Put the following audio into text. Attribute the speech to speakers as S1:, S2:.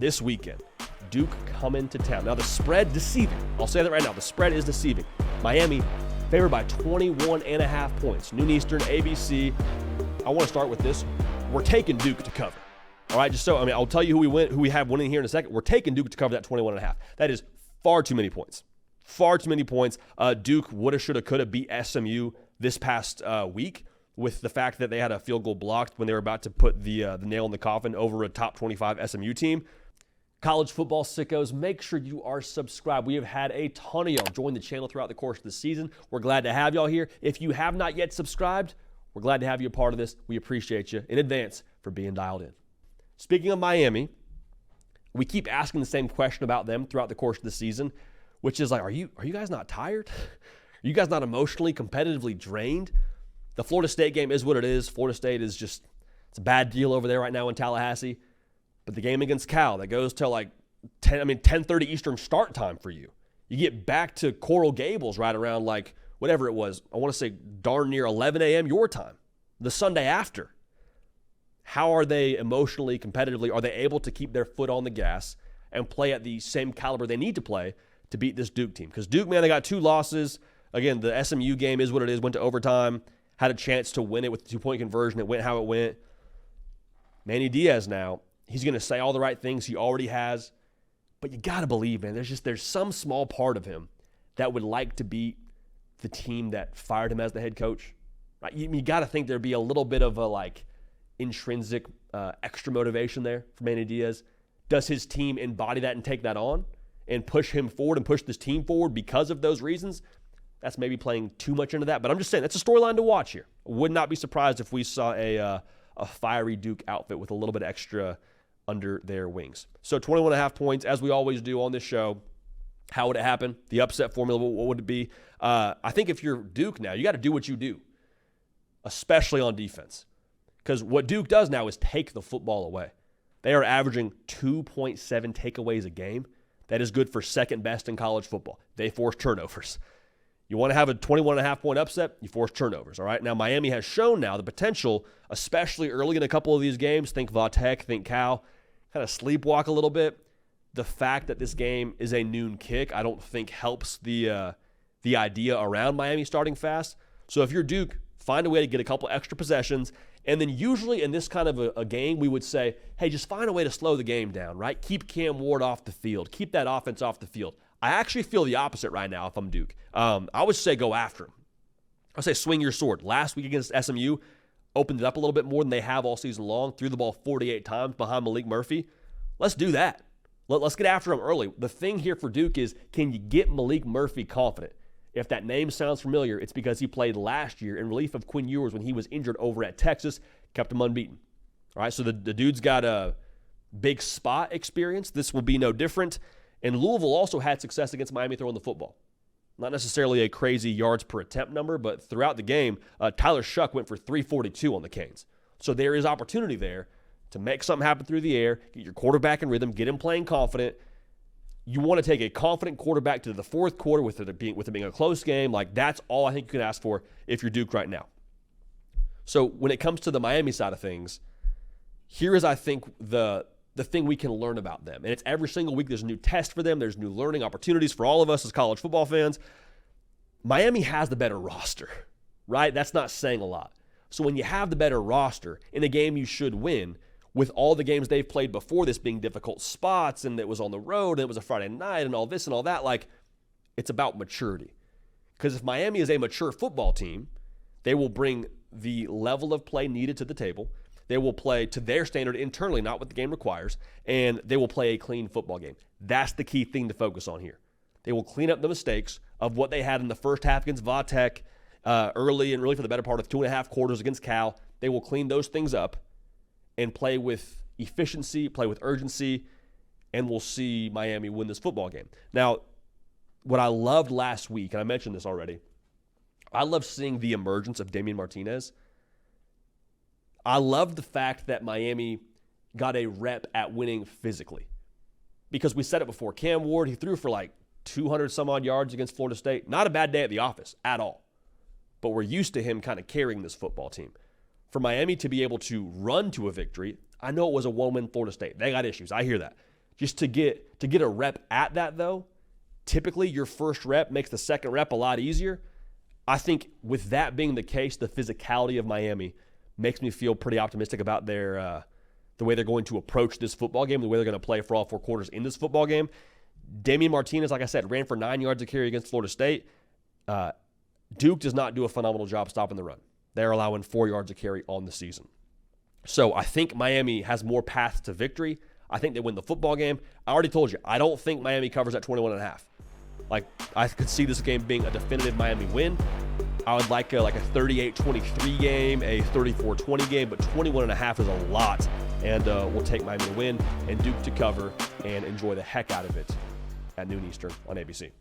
S1: this weekend. Duke coming to town. Now, the spread, deceiving. I'll say that right now. The spread is deceiving. Miami favored by 21.5 points. Noon Eastern, ABC. I want to start with this. We're taking Duke to cover. All right, I'll tell you who we have winning here in a second. We're taking Duke to cover that 21.5. That is far too many points. Far too many points. Duke woulda, shoulda, coulda beat SMU this past week with the fact that they had a field goal blocked when they were about to put the nail in the coffin over a top 25 SMU team. College football sickos, make sure you are subscribed. We have had a ton of y'all join the channel throughout the course of the season. We're glad to have y'all here. If you have not yet subscribed, we're glad to have you a part of this. We appreciate you in advance for being dialed in. Speaking of Miami, we keep asking the same question about them throughout the course of the season, which is like, are you guys not tired? Are you guys not emotionally, competitively drained? The Florida State game is what it is. Florida State is just, it's a bad deal over there right now in Tallahassee. But the game against Cal, that goes till like 10:30 Eastern start time for you. You get back to Coral Gables right around like, whatever it was, I want to say darn near 11 a.m. your time, the Sunday after. How are they emotionally, competitively, are they able to keep their foot on the gas and play at the same caliber they need to play to beat this Duke team? Because Duke, man, they got 2 losses. Again, the SMU game is what it is, went to overtime, had a chance to win it with the 2-point conversion. It went how it went. Manny Diaz now, he's going to say all the right things he already has, but you got to believe, man, there's some small part of him that would like to beat the team that fired him as the head coach. Right? You got to think there'd be a little bit of a intrinsic extra motivation there for Manny Diaz. Does his team embody that and take that on and push him forward and push this team forward because of those reasons? That's maybe playing too much into that, but I'm just saying that's a storyline to watch here. Would not be surprised if we saw a fiery Duke outfit with a little bit extra under their wings. So 21.5 points, as we always do on this show. How would it happen? The upset formula, what would it be? I think if you're Duke now, you got to do what you do, especially on defense. Because what Duke does now is take the football away. They are averaging 2.7 takeaways a game. That is good for second best in college football. They force turnovers. You want to have a 21.5 point upset, you force turnovers, all right? Now, Miami has shown now the potential, especially early in a couple of these games, think Vatek, think Cal, kind of sleepwalk a little bit. The fact that this game is a noon kick, I don't think helps the idea around Miami starting fast. So if you're Duke, find a way to get a couple extra possessions. And then usually in this kind of a game, we would say, hey, just find a way to slow the game down, right? Keep Cam Ward off the field. Keep that offense off the field. I actually feel the opposite right now if I'm Duke. I would say go after him. I would say swing your sword. Last week against SMU, opened it up a little bit more than they have all season long. Threw the ball 48 times behind Malik Murphy. Let's do that. Let's get after him early. The thing here for Duke is, can you get Malik Murphy confident? If that name sounds familiar, it's because he played last year in relief of Quinn Ewers when he was injured over at Texas, kept him unbeaten. All right, so the dude's got a big spot experience. This will be no different. And Louisville also had success against Miami throwing the football. Not necessarily a crazy yards per attempt number, but throughout the game, Tyler Shuck went for 342 on the Canes. So there is opportunity there to make something happen through the air, get your quarterback in rhythm, get him playing confident. You want to take a confident quarterback to the fourth quarter with it being a close game. Like, that's all I think you can ask for if you're Duke right now. So when it comes to the Miami side of things, here is, I think, the thing we can learn about them. And it's every single week there's a new test for them. There's new learning opportunities for all of us as college football fans. Miami has the better roster, right? That's not saying a lot. So when you have the better roster in a game you should win, with all the games they've played before this being difficult spots, and it was on the road, and it was a Friday night, and all this and all that, like, it's about maturity. Because if Miami is a mature football team, they will bring the level of play needed to the table. They will play to their standard internally, not what the game requires, and they will play a clean football game. That's the key thing to focus on here. They will clean up the mistakes of what they had in the first half against Vatek, early and really for the better part of 2.5 quarters against Cal. They will clean those things up and play with efficiency, play with urgency, and we'll see Miami win this football game. Now, what I loved last week, and I mentioned this already, I love seeing the emergence of Damian Martinez. I love the fact that Miami got a rep at winning physically. Because we said it before, Cam Ward, he threw for like 200 some odd yards against Florida State. Not a bad day at the office at all. But we're used to him kind of carrying this football team. For Miami to be able to run to a victory, I know it was a one-win Florida State. They got issues. I hear that. Just to get a rep at that, though, typically your first rep makes the second rep a lot easier. I think with that being the case, the physicality of Miami makes me feel pretty optimistic about the way they're going to approach this football game, the way they're going to play for all 4 quarters in this football game. Damian Martinez, like I said, ran for 9 yards a carry against Florida State. Duke does not do a phenomenal job stopping the run. They're allowing 4 yards a carry on the season. So I think Miami has more paths to victory. I think they win the football game. I already told you, I don't think Miami covers at 21.5. Like, I could see this game being a definitive Miami win. I would like a 38-23 game, a 34-20 game, but 21.5 is a lot. And we'll take Miami to win and Duke to cover and enjoy the heck out of it at noon Eastern on ABC.